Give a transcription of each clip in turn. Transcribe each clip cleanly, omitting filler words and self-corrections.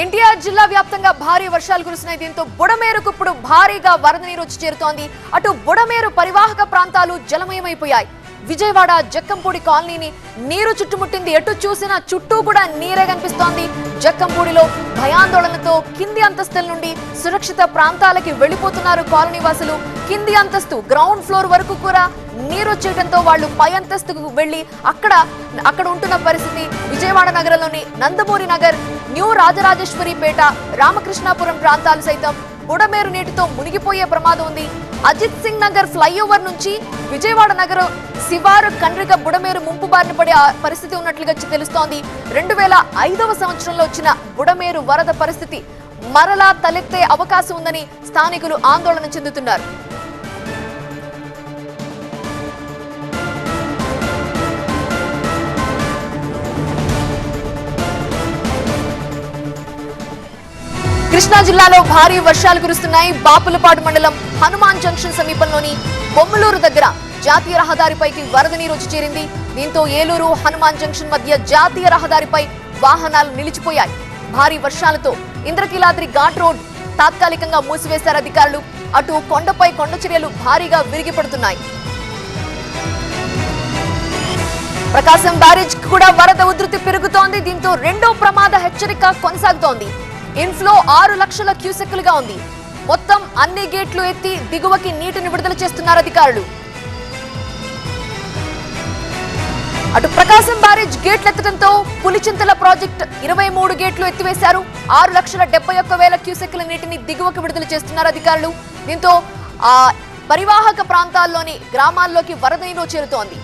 ఎన్టీఆర్ జిల్లా వ్యాప్తంగా భారీ వర్షాలు కురుస్తున్నాయి. దీంతో బుడమేరుకు ఇప్పుడు భారీగా వరద నీరు వచ్చి చేరుతోంది. అటు బుడమేరు పరివాహక ప్రాంతాలు జలమయమైపోయాయి. విజయవాడ జక్కంపూడి కాలనీని నీరు చుట్టుముట్టింది. ఎటు చూసినా చుట్టూ కూడా నీరే కనిపిస్తోంది. జక్కంపూడిలో భయాందోళనతో కింది అంతస్తుల నుండి సురక్షిత ప్రాంతాలకి వెళ్లిపోతున్నారు కాలనీ వాసులు. కింది అంతస్తు గ్రౌండ్ ఫ్లోర్ వరకు కూడా నీరు వచ్చేయడంతో వాళ్ళు పై అంతస్తుకు వెళ్లి అక్కడ ఉంటున్న పరిస్థితి. విజయవాడ నగరంలోని నందమూరి నగర్, న్యూ రాజరాజేశ్వరిపేట, రామకృష్ణాపురం ప్రాంతాలు సైతం బుడమేరు నీటితో మునిగిపోయే ప్రమాదం ఉంది. అజిత్ సింగ్ నగర్ ఫ్లైఓవర్ నుంచి విజయవాడ నగరం శివారు కండ్రిగ బుడమేరు ముంపు బారిన పడే పరిస్థితి ఉన్నట్లుగా తెలుస్తోంది. 2005వ సంవత్సరంలో వచ్చిన బుడమేరు వరద పరిస్థితి మరలా తలెత్తే అవకాశం ఉందని స్థానికులు ఆందోళన చెందుతున్నారు. కృష్ణా జిల్లాలో భారీ వర్షాలు కురుస్తున్నాయి. బాపులపాడు మండలం హనుమాన్ జంక్షన్ సమీపంలోని బొమ్మలూరు దగ్గర జాతీయ రహదారిపైకి వరద నీరు వచ్చి చేరింది. దీంతో ఏలూరు హనుమాన్ జంక్షన్ మధ్య జాతీయ రహదారిపై వాహనాలు నిలిచిపోయాయి. భారీ వర్షాలతో ఇంద్రకీలాద్రి ఘాట్ రోడ్ తాత్కాలికంగా మూసివేశారు అధికారులు. అటు కొండపై కొండ చర్యలు భారీగా విరిగిపడుతున్నాయి. ప్రకాశం బ్యారేజ్ కూడా వరద ఉధృతి పెరుగుతోంది. దీంతో రెండో ప్రమాద హెచ్చరిక కొనసాగుతోంది. ఇన్ఫ్లో 6 లక్షల క్యూసెక్కులుగా ఉంది. మొత్తం అన్ని గేట్లు ఎత్తి దిగువకి నీటిని విడుదల చేస్తున్నారు అధికారులు. అటు ప్రకాశం బ్యారేజ్ గేట్లు ఎత్తడంతో పులిచింతల ప్రాజెక్ట్ 23 గేట్లు ఎత్తివేశారు. 6,71,000 క్యూసెక్కుల నీటిని దిగువకి విడుదల చేస్తున్నారు అధికారులు. దీంతో పరివాహక ప్రాంతాల్లోని గ్రామాల్లోకి వరద నీరు చేరుతోంది.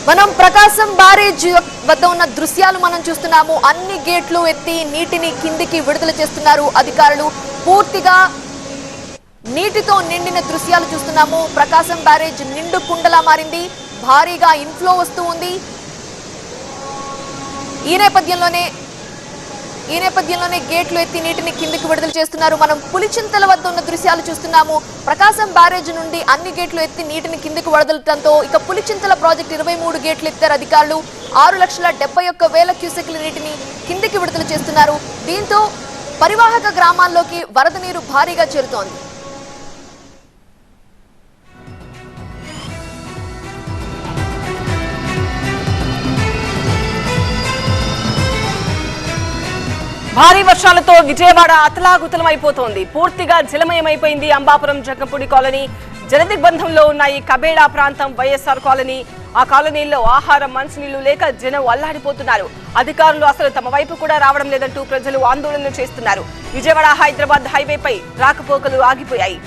మనం ప్రకాశం బ్యారేజ్ వద్ద ఉన్న దృశ్యాలు మనం చూస్తున్నాము. అన్ని గేట్లు ఎత్తి నీటిని కిందికి విడుదల చేస్తున్నారు అధికారులు. పూర్తిగా నీటితో నిండిన దృశ్యాలు చూస్తున్నాము. ప్రకాశం బ్యారేజ్ నిండు కుండలా మారింది. భారీగా ఇన్ఫ్లో వస్తూ ఉంది. ఈ నేపథ్యంలోనే గేట్లు ఎత్తి నీటిని కిందికి విడుదల చేస్తున్నారు. మనం పులిచింతల వద్ద ఉన్న దృశ్యాలు చూస్తున్నాము. ప్రకాశం బ్యారేజ్ నుండి అన్ని గేట్లు ఎత్తి నీటిని కిందికి వదలడంతో ఇక పులిచింతల ప్రాజెక్టు 23 గేట్లు ఎత్తారు అధికారులు. 6,71,000 క్యూసెక్ల నీటిని కిందికి విడుదల చేస్తున్నారు. దీంతో పరివాహక గ్రామాల్లోకి వరద నీరు భారీగా చేరుతోంది. భారీ వర్షాలతో విజయవాడ అతలాకుతలమైపోతోంది. పూర్తిగా జలమయమైపోయింది అంబాపురం జక్కంపూడి కాలనీ. జలదిగ్బంధంలో ఉన్నాయి కబేడా ప్రాంతం, వైఎస్ఆర్ కాలనీ. ఆ కాలనీల్లో ఆహారం, మంచినీళ్లు లేక జనం అల్లాడిపోతున్నారు. అధికారులు అసలు తమ వైపు కూడా రావడం లేదంటూ ప్రజలు ఆందోళన చేస్తున్నారు. విజయవాడ హైదరాబాద్ హైవేపై రాకపోకలు ఆగిపోయాయి.